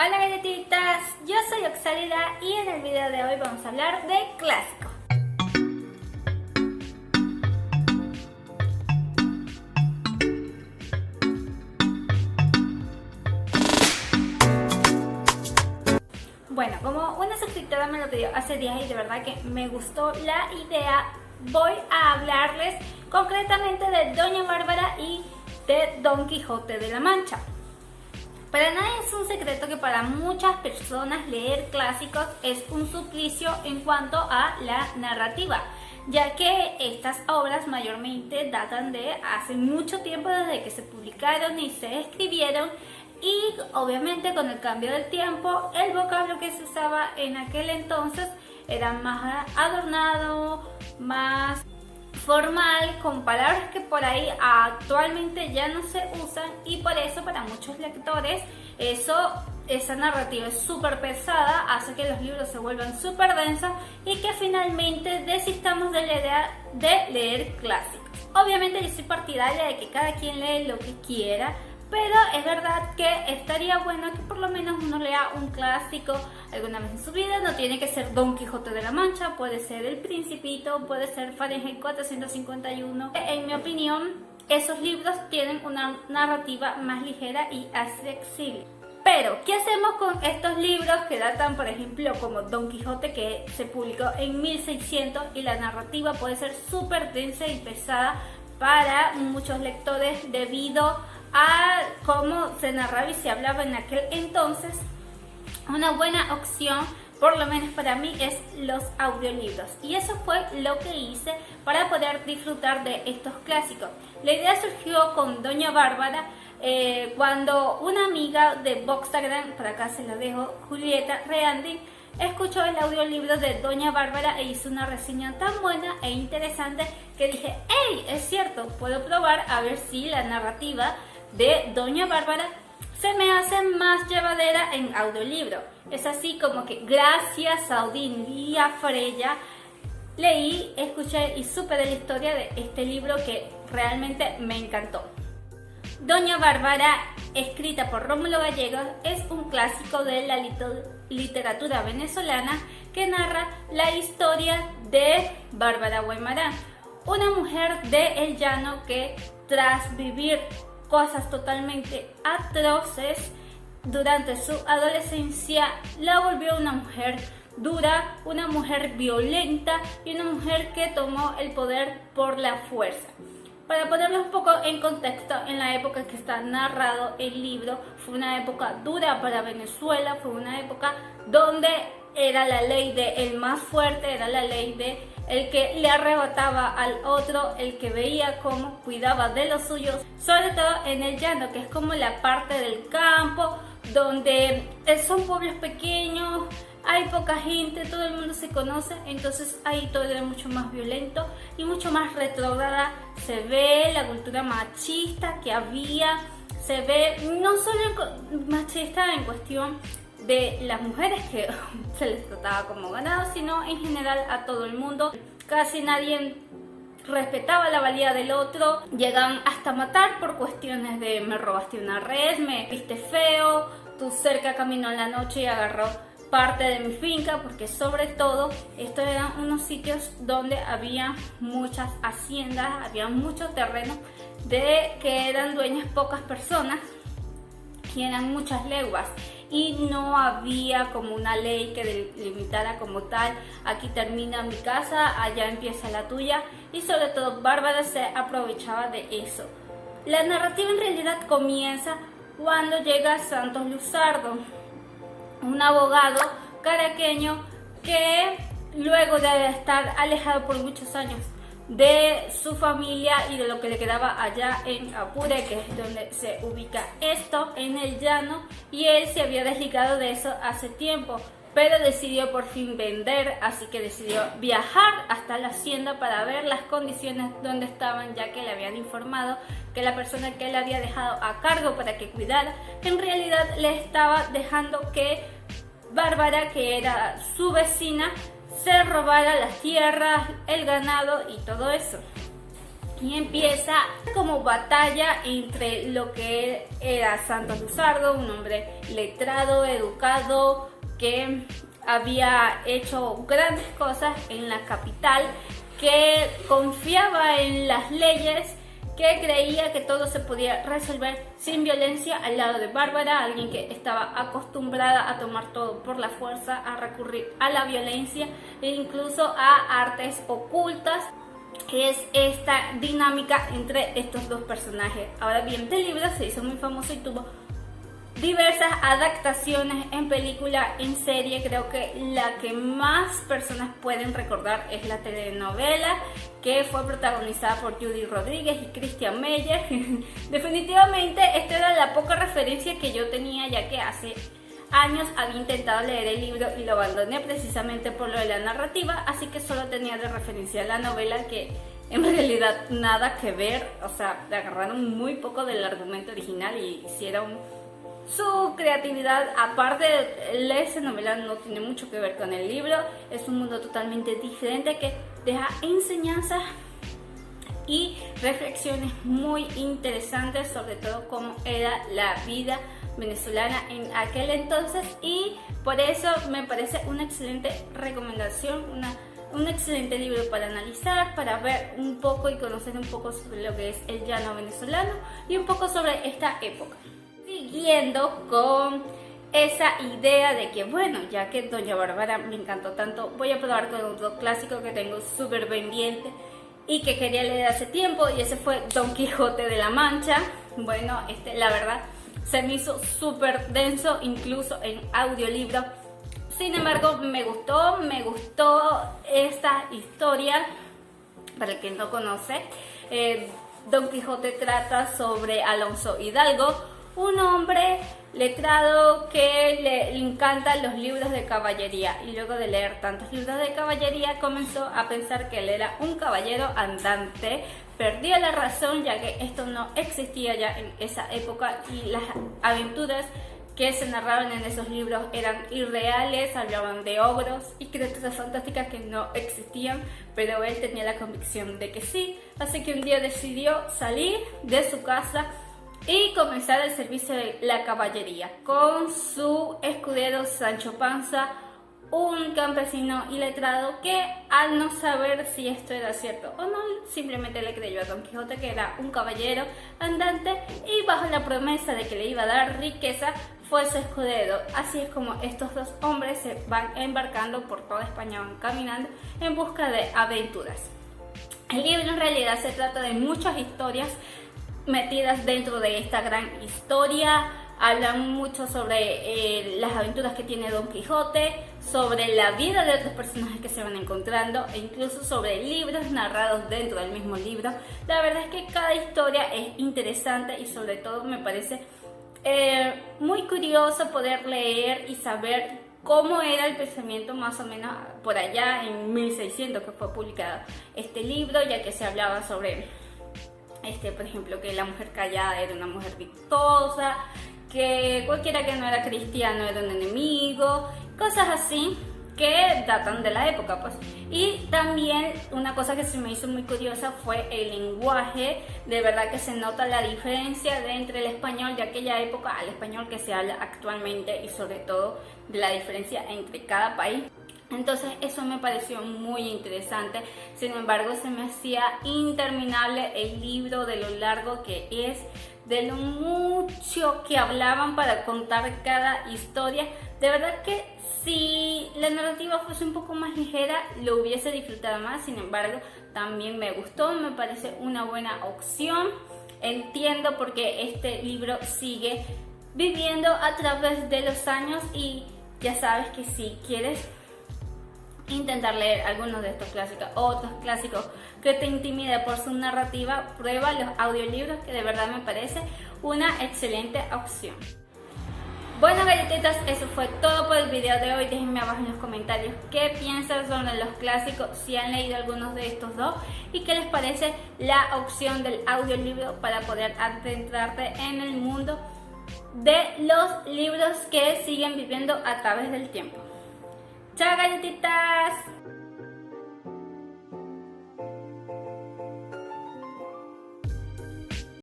Hola galletitas, yo soy Oxálida y en el video de hoy vamos a hablar de clásicos. Bueno, como una suscriptora me lo pidió hace días y de verdad que me gustó la idea, voy a hablarles concretamente de Doña Bárbara y de Don Quijote de la Mancha. Para nadie es un secreto que para muchas personas leer clásicos es un suplicio en cuanto a la narrativa, ya que estas obras mayormente datan de hace mucho tiempo desde que se publicaron y se escribieron, y obviamente con el cambio del tiempo el vocablo que se usaba en aquel entonces era más adornado, más formal, con palabras que por ahí actualmente ya no se usan, y por eso para muchos lectores esa narrativa es súper pesada, hace que los libros se vuelvan súper densos y que finalmente desistamos de la idea de leer clásicos. Obviamente yo soy partidaria de que cada quien lee lo que quiera, pero es verdad que estaría bueno que por lo menos uno lea un clásico alguna vez en su vida. No tiene que ser Don Quijote de la Mancha, puede ser El Principito, puede ser Fahrenheit 451. En mi opinión, esos libros tienen una narrativa más ligera y accesible. Pero, ¿qué hacemos con estos libros que datan, por ejemplo, como Don Quijote, que se publicó en 1600 y la narrativa puede ser súper densa y pesada para muchos lectores debido a cómo se narraba y se hablaba en aquel entonces? Una buena opción, por lo menos para mí, es los audiolibros, y eso fue lo que hice para poder disfrutar de estos clásicos. La idea surgió con Doña Bárbara cuando una amiga de Boxtagram, por acá se la dejo, Julieta Reandi, escuchó el audiolibro de Doña Bárbara e hizo una reseña tan buena e interesante que dije, ¡hey! Es cierto, puedo probar a ver si la narrativa de Doña Bárbara se me hace más llevadera en audiolibro. Es así como que gracias a Odín y a Freya leí, escuché y supe de la historia de este libro que realmente me encantó. Doña Bárbara, escrita por Rómulo Gallegos, es un clásico de la literatura venezolana que narra la historia de Bárbara Guaymarán, una mujer de El Llano que tras vivir cosas totalmente atroces durante su adolescencia la volvió una mujer dura, una mujer violenta y una mujer que tomó el poder por la fuerza. Para ponerlo un poco en contexto, en la época que está narrado el libro, fue una época dura para Venezuela, fue una época donde era la ley de el más fuerte, era la ley de el que le arrebataba al otro, el que veía cómo cuidaba de los suyos, sobre todo en el llano, que es como la parte del campo, donde son pueblos pequeños, hay poca gente, todo el mundo se conoce, entonces ahí todo era mucho más violento y mucho más retrógrada. Se ve la cultura machista que había, se ve no solo machista en cuestión de las mujeres, que se les trataba como ganado, sino en general a todo el mundo. Casi nadie respetaba la valía del otro, llegaban hasta matar por cuestiones de me robaste una res, me viste feo, tu cerca caminó en la noche y agarró parte de mi finca, porque sobre todo estos eran unos sitios donde había muchas haciendas, había mucho terreno de que eran dueñas pocas personas, que eran muchas leguas, y no había como una ley que limitara como tal, aquí termina mi casa, allá empieza la tuya, y sobre todo Bárbara se aprovechaba de eso. La narrativa en realidad comienza cuando llega Santos Luzardo, un abogado caraqueño que luego de estar alejado por muchos años de su familia y de lo que le quedaba allá en Apure, que es donde se ubica esto, en el llano, y él se había desligado de eso hace tiempo, pero decidió por fin vender, así que decidió viajar hasta la hacienda para ver las condiciones donde estaban, ya que le habían informado que la persona que él había dejado a cargo para que cuidara, en realidad le estaba dejando que Bárbara, que era su vecina, se robara las tierras, el ganado y todo eso. y empieza como batalla entre lo que era Santos Luzardo, un hombre letrado, educado, que había hecho grandes cosas en la capital, que confiaba en las leyes, que creía que todo se podía resolver sin violencia, al lado de Bárbara, alguien que estaba acostumbrada a tomar todo por la fuerza, a recurrir a la violencia e incluso a artes ocultas. Es esta dinámica entre estos dos personajes. Ahora bien, este libro se hizo muy famoso y tuvo diversas adaptaciones en película, en serie. Creo que la que más personas pueden recordar es la telenovela que fue protagonizada por Judy Rodríguez y Christian Meyer. Definitivamente esta era la poca referencia que yo tenía, ya que hace años había intentado leer el libro y lo abandoné precisamente por lo de la narrativa, así que solo tenía de referencia la novela, que en realidad nada que ver. O sea, le agarraron muy poco del argumento original y hicieron su creatividad. Aparte, esa novela no tiene mucho que ver con el libro, es un mundo totalmente diferente que deja enseñanzas y reflexiones muy interesantes, sobre todo cómo era la vida venezolana en aquel entonces, y por eso me parece una excelente recomendación, un excelente libro para analizar, para ver un poco y conocer un poco sobre lo que es el llano venezolano y un poco sobre esta época. Siguiendo con esa idea de que, bueno, ya que Doña Bárbara me encantó tanto, voy a probar con otro clásico que tengo súper pendiente y que quería leer hace tiempo, y ese fue Don Quijote de la Mancha. Bueno, la verdad se me hizo súper denso, incluso en audiolibro. Sin embargo, me gustó esta historia. Para el que no conoce, Don Quijote trata sobre Alonso Hidalgo, un hombre letrado que le encantan los libros de caballería, y luego de leer tantos libros de caballería comenzó a pensar que él era un caballero andante. Perdió la razón, ya que esto no existía ya en esa época y las aventuras que se narraban en esos libros eran irreales, hablaban de ogros y criaturas fantásticas que no existían, pero él tenía la convicción de que sí, así que un día decidió salir de su casa y comenzar el servicio de la caballería con su escudero Sancho Panza, un campesino iletrado que, al no saber si esto era cierto o no, simplemente le creyó a Don Quijote que era un caballero andante, y bajo la promesa de que le iba a dar riqueza fue su escudero. Así es como estos dos hombres se van embarcando por toda España, van caminando en busca de aventuras. El libro en realidad se trata de muchas historias metidas dentro de esta gran historia. Hablan mucho sobre las aventuras que tiene Don Quijote, sobre la vida de otros personajes que se van encontrando, e incluso sobre libros narrados dentro del mismo libro. La verdad es que cada historia es interesante y sobre todo me parece muy curioso poder leer y saber cómo era el pensamiento más o menos por allá en 1600 que fue publicado este libro, ya que se hablaba sobre por ejemplo, que la mujer callada era una mujer victoriosa, que cualquiera que no era cristiano era un enemigo, cosas así que datan de la época, pues. Y también una cosa que se me hizo muy curiosa fue el lenguaje. De verdad que se nota la diferencia entre el español de aquella época al español que se habla actualmente, y sobre todo de la diferencia entre cada país. Entonces eso me pareció muy interesante. Sin embargo, se me hacía interminable el libro, de lo largo que es, de lo mucho que hablaban para contar cada historia. De verdad que si la narrativa fuese un poco más ligera, lo hubiese disfrutado más. Sin embargo, también me gustó, me parece una buena opción. Entiendo por qué este libro sigue viviendo a través de los años, y ya sabes que si quieres intentar leer algunos de estos clásicos o otros clásicos que te intimide por su narrativa, prueba los audiolibros, que de verdad me parece una excelente opción. Bueno, galletitas, eso fue todo por el video de hoy. Déjenme abajo en los comentarios qué piensan sobre los clásicos, si han leído algunos de estos dos, y qué les parece la opción del audiolibro para poder adentrarte en el mundo de los libros que siguen viviendo a través del tiempo. ¡Chao, galletitas!